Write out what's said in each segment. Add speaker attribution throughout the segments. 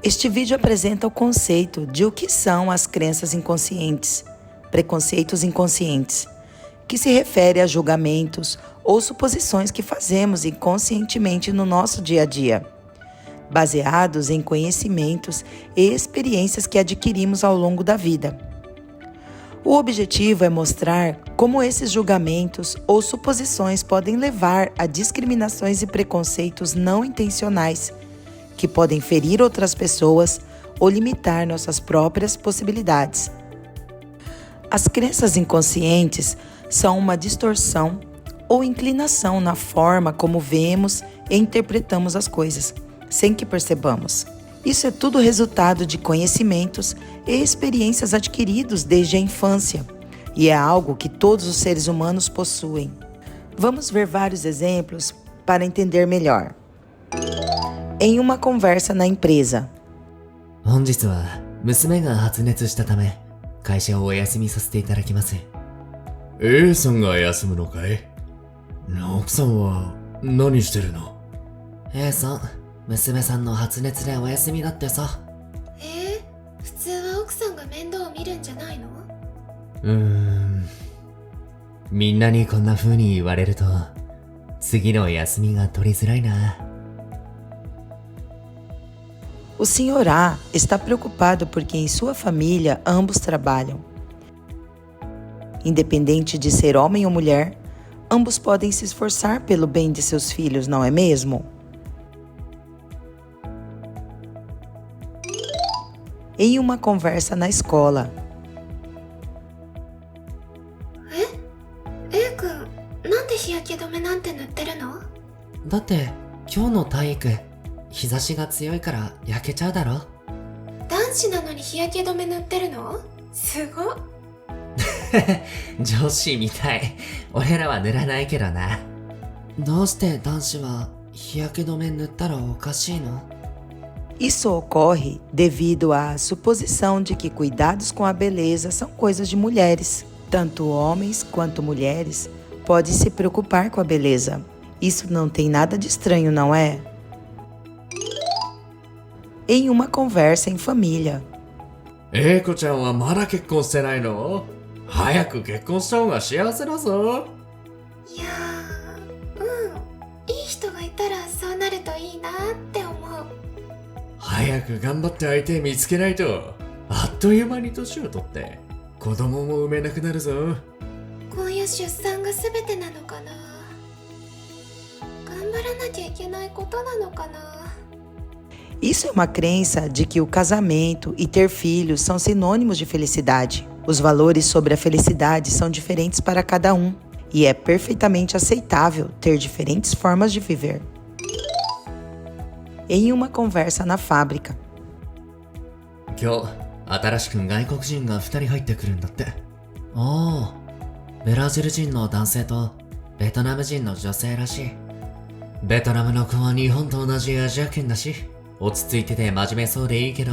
Speaker 1: Este vídeo apresenta o conceito de o que são as crenças inconscientes, preconceitos inconscientes, que se refere a julgamentos ou suposições que fazemos inconscientemente no nosso dia a dia, baseados em conhecimentos e experiências que adquirimos ao longo da vida. O objetivo é mostrar como esses julgamentos ou suposições podem levar a discriminações e preconceitos não intencionais, que podem ferir outras pessoas ou limitar nossas próprias possibilidades. As crenças inconscientes são uma distorção ou inclinação na forma como vemos e interpretamos as coisas, sem que percebamos. Isso é tudo resultado de conhecimentos e experiências adquiridos desde a infância, e é algo que todos os seres humanos possuem. Vamos ver vários exemplos para entender melhor. Em uma conversa na empresa.
Speaker 2: 本日は娘が発熱したため会社をお休みさせていただきます。
Speaker 3: A さんが休むのかい？奥さんは何してるの？
Speaker 2: A さん、娘さんの発熱でお休みだってさ。
Speaker 4: 普通は奥さんが面倒を見るんじゃないの？
Speaker 2: みんなにこんな風に言われると次の休みが取りづらいな。
Speaker 1: O Sr. A está preocupado porque em sua família ambos trabalham. Independente de ser homem ou mulher, ambos podem se esforçar pelo bem de seus filhos, não é mesmo? Em uma conversa na escola.
Speaker 4: A 君、なんで日焼け止めなんて塗ってるの？
Speaker 2: だって今日の体育日差しが強いから焼けちゃうだろ。
Speaker 4: 男子なのに日焼け止め塗ってるの？すごっ。
Speaker 2: 女子みたい。俺らは塗らないけどな。どうして男子は日焼け止め塗ったらおかしいの？
Speaker 1: Isso ocorre devido à suposição de que cuidados com a beleza são coisas de mulheres. Tanto homens quanto mulheres podem se preocupar com a beleza. Isso não tem nada de estranho, não é? Em uma conversa em família.
Speaker 3: A 子ちゃんはまだ結婚してないの？早く結婚した方が幸せだぞ。
Speaker 4: いやいい人がいたらそうなるといいなって思う。
Speaker 3: 早く頑張って相手見つけないと、あっという間に年を取って子供も産めなくなるぞ。
Speaker 4: こういう出産が全てなのかな？頑張らなきゃいけないことなのかな？
Speaker 1: Isso é uma crença de que o casamento e ter filhos são sinônimos de felicidade. Os valores sobre a felicidade são diferentes para cada um, e é perfeitamente aceitável ter diferentes formas de viver. Em uma conversa na fábrica.
Speaker 2: 今日新しく外国人が2人入ってくるんだって。おお、ブラジル人の男性とベトナム人の女性らしい。ベトナムの子は日本と同じアジア圏だし、落ち着いてて真面目そうでいいけど、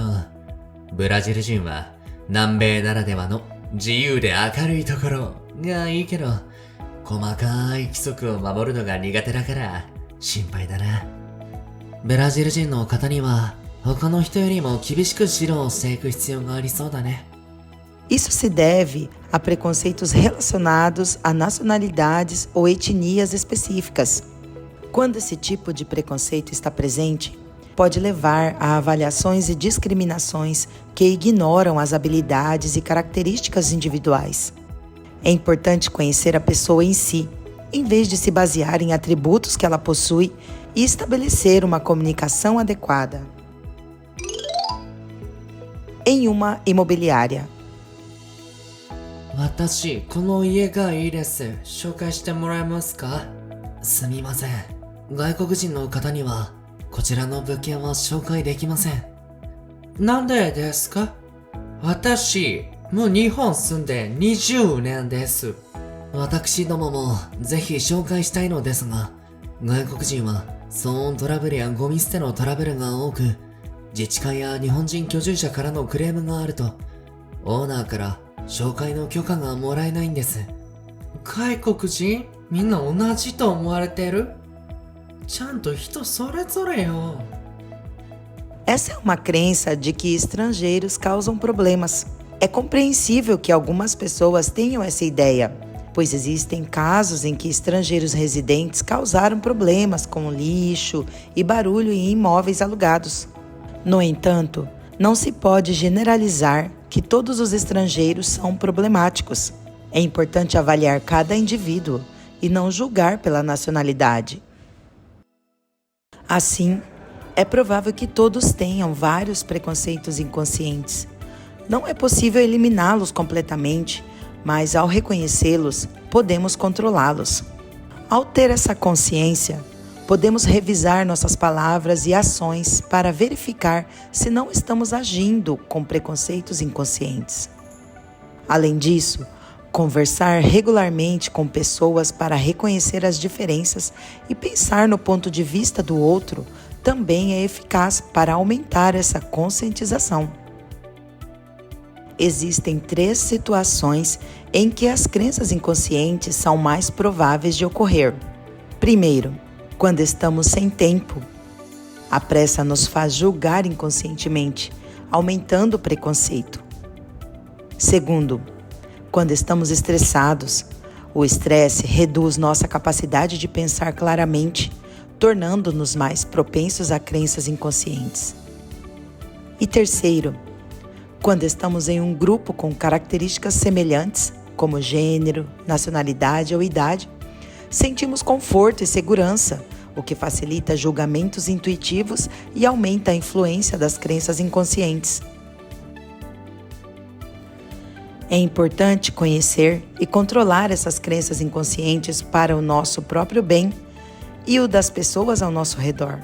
Speaker 2: ブラジル人は南米ならではの自由で明るいところがいいけど、細かい規則を守るのが苦手だから心配だな。ブラジル人の方には他の人よりも厳しく指導をしていく必要がありそうだね。
Speaker 1: Isso se deve a preconceitos relacionados a nacionalidades ou etnias específicas. Quando esse tipo de preconceito está presente, pode levar a avaliações e discriminações que ignoram as habilidades e características individuais. É importante conhecer a pessoa em si, em vez de se basear em atributos que ela possui e estabelecer uma comunicação adequada. Em uma imobiliária.
Speaker 2: 私、この家がいいです。紹介してもらえますか？すみません。外国人の方にはこちらの物件は紹介できません。なんでですか？私、もう日本住んで20年です。私どももぜひ紹介したいのですが、外国人は騒音トラブルやゴミ捨てのトラブルが多く、自治会や日本人居住者からのクレームがあると、オーナーから紹介の許可がもらえないんです。外国人？みんな同じと思われてる？ちゃんと人それぞれよ。
Speaker 1: Essa é uma crença de que estrangeiros causam problemas. É compreensível que algumas pessoas tenham essa ideia, pois existem casos em que estrangeiros residentes causaram problemas com lixo e barulho em imóveis alugados. No entanto, não se pode generalizar que todos os estrangeiros são problemáticos. É importante avaliar cada indivíduo e não julgar pela nacionalidade. Assim, é provável que todos tenham vários preconceitos inconscientes. Não é possível eliminá-los completamente, mas ao reconhecê-los, podemos controlá-los. Ao ter essa consciência, podemos revisar nossas palavras e ações para verificar se não estamos agindo com preconceitos inconscientes. Além disso, conversar regularmente com pessoas para reconhecer as diferenças e pensar no ponto de vista do outro também é eficaz para aumentar essa conscientização. Existem 3 situações em que as crenças inconscientes são mais prováveis de ocorrer. Primeiro, quando estamos sem tempo. A pressa nos faz julgar inconscientemente, aumentando o preconceito. Segundo, quando estamos estressados. O estresse reduz nossa capacidade de pensar claramente, tornando-nos mais propensos a crenças inconscientes. E terceiro, quando estamos em um grupo com características semelhantes, como gênero, nacionalidade ou idade, sentimos conforto e segurança, o que facilita julgamentos intuitivos e aumenta a influência das crenças inconscientes. É importante conhecer e controlar essas crenças inconscientes para o nosso próprio bem e o das pessoas ao nosso redor.